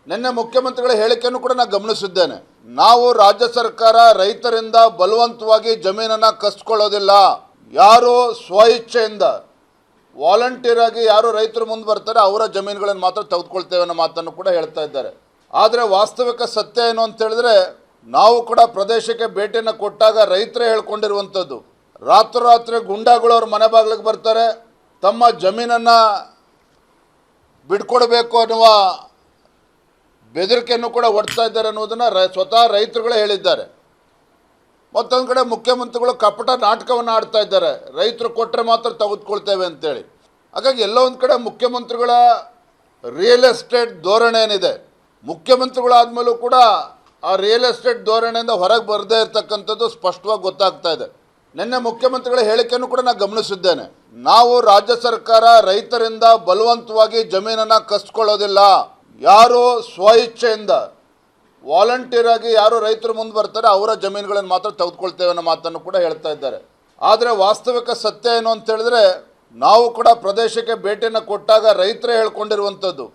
ನಿನ್ನೆ ಮುಖ್ಯಮಂತ್ರಿಗಳ ಹೇಳಿಕೆಯನ್ನು ಕೂಡ ನಾನು ಗಮನಿಸಿದ್ದೇನೆ. ನಾವು ರಾಜ್ಯ ಸರ್ಕಾರ ರೈತರಿಂದ ಬಲವಂತವಾಗಿ ಜಮೀನನ್ನು ಕಸ್ಕೊಳ್ಳೋದಿಲ್ಲ. ಯಾರು ಸ್ವಇಚ್ಛೆಯಿಂದ ವಾಲಂಟಿಯರ್ ಆಗಿ ಯಾರು ರೈತರು ಮುಂದೆ ಬರ್ತಾರೆ ಅವರ ಜಮೀನುಗಳನ್ನು ಮಾತ್ರ ತೆಗೆದುಕೊಳ್ತೇವೆ ಅನ್ನೋ ಮಾತನ್ನು ಕೂಡ ಹೇಳ್ತಾ ಇದ್ದಾರೆ. ಆದರೆ ವಾಸ್ತವಿಕ ಸತ್ಯ ಏನು ಅಂತ ಹೇಳಿದ್ರೆ, ನಾವು ಕೂಡ ಪ್ರದೇಶಕ್ಕೆ ಭೇಟಿಯನ್ನು ಕೊಟ್ಟಾಗ ರೈತರೇ ಹೇಳ್ಕೊಂಡಿರುವಂಥದ್ದು, ರಾತ್ರೋರಾತ್ರಿ ಗುಂಡಾಗಳು ಅವ್ರ ಮನೆ ಬಾಗಿಲಿಗೆ ಬರ್ತಾರೆ, ತಮ್ಮ ಜಮೀನನ್ನು ಬಿಡ್ಕೊಡ್ಬೇಕು ಅನ್ನುವ ಬೆದರಿಕೆಯನ್ನು ಕೂಡ ಒಡ್ತಾ ಇದ್ದಾರೆ ಅನ್ನೋದನ್ನು ಸ್ವತಃ ರೈತರುಗಳೇ ಹೇಳಿದ್ದಾರೆ. ಮತ್ತೊಂದು ಕಡೆ ಮುಖ್ಯಮಂತ್ರಿಗಳು ಕಪಟ ನಾಟಕವನ್ನು ಆಡ್ತಾ ಇದ್ದಾರೆ, ರೈತರು ಕೊಟ್ಟರೆ ಮಾತ್ರ ತೆಗೆದುಕೊಳ್ತೇವೆ ಅಂತೇಳಿ. ಹಾಗಾಗಿ ಎಲ್ಲೋ ಒಂದು ಕಡೆ ಮುಖ್ಯಮಂತ್ರಿಗಳ ರಿಯಲ್ ಎಸ್ಟೇಟ್ ಧೋರಣೆ ಏನಿದೆ, ಮುಖ್ಯಮಂತ್ರಿಗಳಾದಮೇಲೂ ಕೂಡ ಆ ರಿಯಲ್ ಎಸ್ಟೇಟ್ ಧೋರಣೆಯಿಂದ ಹೊರಗೆ ಬರದೇ ಇರತಕ್ಕಂಥದ್ದು ಸ್ಪಷ್ಟವಾಗಿ ಗೊತ್ತಾಗ್ತಾ ಇದೆ. ನಿನ್ನೆ ಮುಖ್ಯಮಂತ್ರಿಗಳ ಹೇಳಿಕೆಯನ್ನು ಕೂಡ ನಾನು ಗಮನಿಸಿದ್ದೇನೆ. ನಾವು ರಾಜ್ಯ ಸರ್ಕಾರ ರೈತರಿಂದ ಬಲವಂತವಾಗಿ ಜಮೀನನ್ನು ಕಸ್ಕೊಳ್ಳೋದಿಲ್ಲ. ಯಾರು ಸ್ವಇಚ್ಛೆಯಿಂದ ವಾಲಂಟಿಯರ್ ಆಗಿ ಯಾರು ರೈತರು ಮುಂದೆ ಬರ್ತಾರೆ ಅವರ ಜಮೀನುಗಳನ್ನು ಮಾತ್ರ ತೆಗೆದುಕೊಳ್ತೇವೆ ಅನ್ನೋ ಮಾತನ್ನು ಕೂಡ ಹೇಳ್ತಾ ಇದ್ದಾರೆ. ಆದರೆ ವಾಸ್ತವಿಕ ಸತ್ಯ ಏನು ಅಂತ ಹೇಳಿದ್ರೆ, ನಾವು ಕೂಡ ಪ್ರದೇಶಕ್ಕೆ ಭೇಟಿಯನ್ನು ಕೊಟ್ಟಾಗ ರೈತರೇ ಹೇಳ್ಕೊಂಡಿರುವಂಥದ್ದು,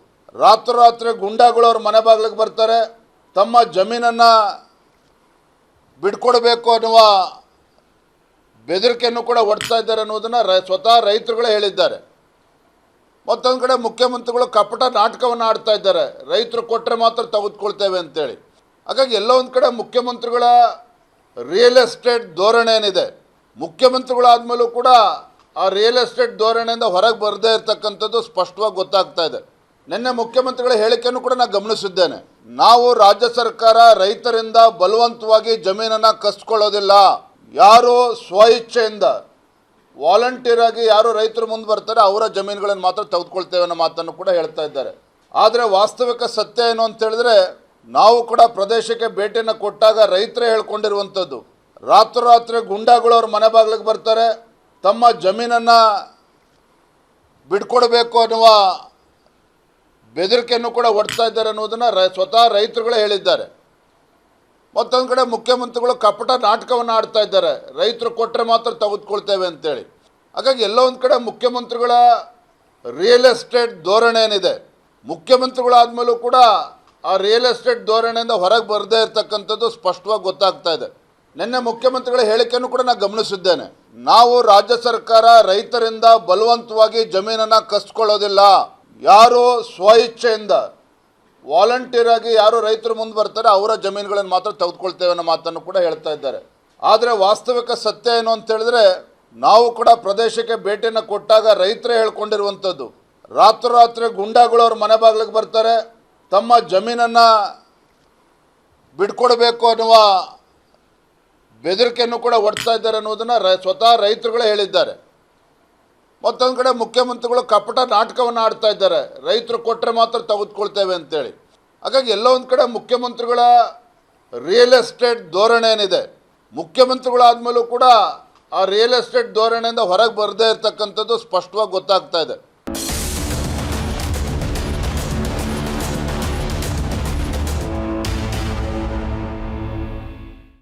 ರಾತ್ರೋರಾತ್ರಿ ಗುಂಡಾಗಳು ಅವ್ರ ಮನೆ ಬಾಗಿಲಿಗೆ ಬರ್ತಾರೆ, ತಮ್ಮ ಜಮೀನನ್ನು ಬಿಡ್ಕೊಡ್ಬೇಕು ಅನ್ನುವ ಬೆದರಿಕೆಯನ್ನು ಕೂಡ ಒಡ್ತಾ ಇದ್ದಾರೆ ಅನ್ನೋದನ್ನು ಸ್ವತಃ ರೈತರುಗಳೇ ಹೇಳಿದ್ದಾರೆ. ಮತ್ತೊಂದು ಕಡೆ ಮುಖ್ಯಮಂತ್ರಿಗಳು ಕಪಟ ನಾಟಕವನ್ನು ಆಡ್ತಾ ಇದ್ದಾರೆ, ರೈತರು ಕೊಟ್ಟರೆ ಮಾತ್ರ ತೆಗೆದುಕೊಳ್ತೇವೆ ಅಂತೇಳಿ. ಹಾಗಾಗಿ ಎಲ್ಲೋ ಒಂದು ಕಡೆ ಮುಖ್ಯಮಂತ್ರಿಗಳ ರಿಯಲ್ ಎಸ್ಟೇಟ್ ಧೋರಣೆ ಏನಿದೆ, ಮುಖ್ಯಮಂತ್ರಿಗಳಾದಮೇಲೂ ಕೂಡ ಆ ರಿಯಲ್ ಎಸ್ಟೇಟ್ ಧೋರಣೆಯಿಂದ ಹೊರಗೆ ಬರದೇ ಇರತಕ್ಕಂಥದ್ದು ಸ್ಪಷ್ಟವಾಗಿ ಗೊತ್ತಾಗ್ತಾ ಇದೆ. ನಿನ್ನೆ ಮುಖ್ಯಮಂತ್ರಿಗಳ ಹೇಳಿಕೆಯನ್ನು ಕೂಡ ನಾನು ಗಮನಿಸಿದ್ದೇನೆ. ನಾವು ರಾಜ್ಯ ಸರ್ಕಾರ ರೈತರಿಂದ ಬಲವಂತವಾಗಿ ಜಮೀನನ್ನು ಕಸ್ಕೊಳ್ಳೋದಿಲ್ಲ. ಯಾರು ಸ್ವಇಚ್ಛೆಯಿಂದ ವಾಲಂಟಿಯರ್ ಆಗಿ ಯಾರು ರೈತರು ಮುಂದೆ ಬರ್ತಾರೆ ಅವರ ಜಮೀನುಗಳನ್ನು ಮಾತ್ರ ತೆಗೆದುಕೊಳ್ತೇವೆ ಅನ್ನೋ ಮಾತನ್ನು ಕೂಡ ಹೇಳ್ತಾ ಇದ್ದಾರೆ. ಆದರೆ ವಾಸ್ತವಿಕ ಸತ್ಯ ಏನು ಅಂತ ಹೇಳಿದ್ರೆ, ನಾವು ಕೂಡ ಪ್ರದೇಶಕ್ಕೆ ಭೇಟಿಯನ್ನು ಕೊಟ್ಟಾಗ ರೈತರೇ ಹೇಳ್ಕೊಂಡಿರುವಂಥದ್ದು, ರಾತ್ರೋರಾತ್ರಿ ಗುಂಡಾಗಳು ಅವ್ರ ಮನೆ ಬಾಗಿಲಿಗೆ ಬರ್ತಾರೆ, ತಮ್ಮ ಜಮೀನನ್ನು ಬಿಡ್ಕೊಡ್ಬೇಕು ಅನ್ನುವ ಬೆದರಿಕೆಯನ್ನು ಕೂಡ ಒಡ್ತಾ ಇದ್ದಾರೆ ಅನ್ನೋದನ್ನು ಸ್ವತಃ ರೈತರುಗಳೇ ಹೇಳಿದ್ದಾರೆ. ಮತ್ತೊಂದು ಕಡೆ ಮುಖ್ಯಮಂತ್ರಿಗಳು ಕಪಟ ನಾಟಕವನ್ನು ಆಡ್ತಾ ಇದ್ದಾರೆ, ರೈತರು ಕೊಟ್ಟರೆ ಮಾತ್ರ ತೆಗೆದುಕೊಳ್ತೇವೆ ಅಂತೇಳಿ. ಹಾಗಾಗಿ ಎಲ್ಲೋ ಒಂದು ಕಡೆ ಮುಖ್ಯಮಂತ್ರಿಗಳ ರಿಯಲ್ ಎಸ್ಟೇಟ್ ಧೋರಣೆ ಏನಿದೆ, ಮುಖ್ಯಮಂತ್ರಿಗಳಾದಮೇಲೂ ಕೂಡ ಆ ರಿಯಲ್ ಎಸ್ಟೇಟ್ ಧೋರಣೆಯಿಂದ ಹೊರಗೆ ಬರದೇ ಇರತಕ್ಕಂಥದ್ದು ಸ್ಪಷ್ಟವಾಗಿ ಗೊತ್ತಾಗ್ತಾ ಇದೆ. ನಿನ್ನೆ ಮುಖ್ಯಮಂತ್ರಿಗಳ ಹೇಳಿಕೆಯನ್ನು ಕೂಡ ನಾನು ಗಮನಿಸಿದ್ದೇನೆ. ನಾವು ರಾಜ್ಯ ಸರ್ಕಾರ ರೈತರಿಂದ ಬಲವಂತವಾಗಿ ಜಮೀನನ್ನು ಕಸ್ಕೊಳ್ಳೋದಿಲ್ಲ. ಯಾರು ಸ್ವಇಚ್ಛೆಯಿಂದ ವಾಲಂಟಿಯರ್ ಆಗಿ ಯಾರು ರೈತರು ಮುಂದೆ ಬರ್ತಾರೆ ಅವರ ಜಮೀನುಗಳನ್ನು ಮಾತ್ರ ತೆಗೆದುಕೊಳ್ತೇವೆ ಅನ್ನೋ ಮಾತನ್ನು ಕೂಡ ಹೇಳ್ತಾ ಇದ್ದಾರೆ. ಆದರೆ ವಾಸ್ತವಿಕ ಸತ್ಯ ಏನು ಅಂತ ಹೇಳಿದ್ರೆ, ನಾವು ಕೂಡ ಪ್ರದೇಶಕ್ಕೆ ಭೇಟಿಯನ್ನು ಕೊಟ್ಟಾಗ ರೈತರೇ ಹೇಳ್ಕೊಂಡಿರುವಂಥದ್ದು, ರಾತ್ರೋರಾತ್ರಿ ಗುಂಡಾಗಳು ಅವ್ರ ಮನೆ ಬಾಗಿಲಿಗೆ ಬರ್ತಾರೆ, ತಮ್ಮ ಜಮೀನನ್ನು ಬಿಡ್ಕೊಡ್ಬೇಕು ಅನ್ನುವ ಬೆದರಿಕೆಯನ್ನು ಕೂಡ ಒಡ್ತಾ ಇದ್ದಾರೆ ಅನ್ನೋದನ್ನು ಸ್ವತಃ ರೈತರುಗಳೇ ಹೇಳಿದ್ದಾರೆ. ಮತ್ತೊಂದು ಕಡೆ ಮುಖ್ಯಮಂತ್ರಿಗಳು ಕಪಟ ನಾಟಕವನ್ನು ಆಡ್ತಾ ಇದ್ದಾರೆ, ರೈತರು ಕೊಟ್ಟರೆ ಮಾತ್ರ ತೆಗೆದುಕೊಳ್ತೇವೆ ಅಂತೇಳಿ. ಹಾಗಾಗಿ ಎಲ್ಲೋ ಒಂದು ಕಡೆ ಮುಖ್ಯಮಂತ್ರಿಗಳ ರಿಯಲ್ ಎಸ್ಟೇಟ್ ಧೋರಣೆ ಏನಿದೆ, ಮುಖ್ಯಮಂತ್ರಿಗಳಾದಮೇಲೂ ಕೂಡ ಆ ರಿಯಲ್ ಎಸ್ಟೇಟ್ ಧೋರಣೆಯಿಂದ ಹೊರಗೆ ಬರದೇ ಇರತಕ್ಕಂಥದ್ದು ಸ್ಪಷ್ಟವಾಗಿ ಗೊತ್ತಾಗ್ತಾ ಇದೆ.